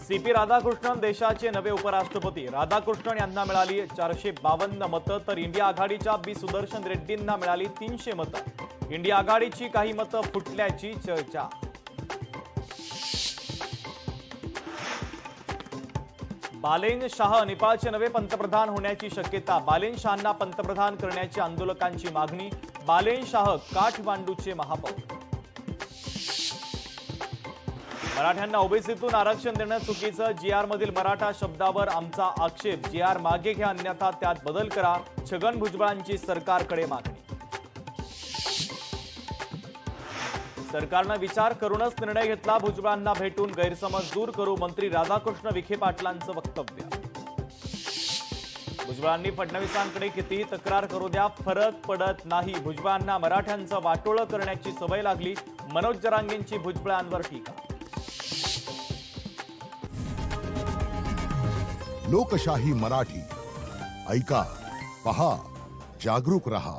CP Radhakrishnan देशाचे नवे उपराष्ट्रपती। राधाकृष्णन यांना मिळाली 452 मतं, तर इंडिया आघाडीच्या बी सुदर्शन रेड्डींना मिळाली 300 मतं। इंडिया आघाडीची काही मतं फुटल्याची चर्चा। बालेन शाह नेपाळचे नवे पंतप्रधान होण्याची शक्यता। बालेन शाहना पंतप्रधान करण्याची आंदोलकांची मागणी। बालेन शाह काठमांडूचे महापौर। मराठ्यांना ओबीसीतून आरक्षण देणं चुकीचं। जीआर मधील मराठा शब्दावर आमचा आक्षेप। जीआर मागे घ्या, अन्यथा त्यात बदल करा। छगन भुजबळांची सरकारकडे मागणी। सरकारनं विचार करूनच निर्णय घेतला। भुजबळांना भेटून गैरसमज दूर करू, मंत्री राधाकृष्ण विखे पाटलांचं वक्तव्य। भुजबळांनी फडणवीसांकडे कितीही तक्रार करू द्या, फरक पडत नाही। भुजबळांना मराठ्यांचं वाटोळं करण्याची सवय लागली। मनोज जरांगेंची भुजबळांवर टीका। लोकशाही मराठी ऐका, पहा, जागरूक रहा।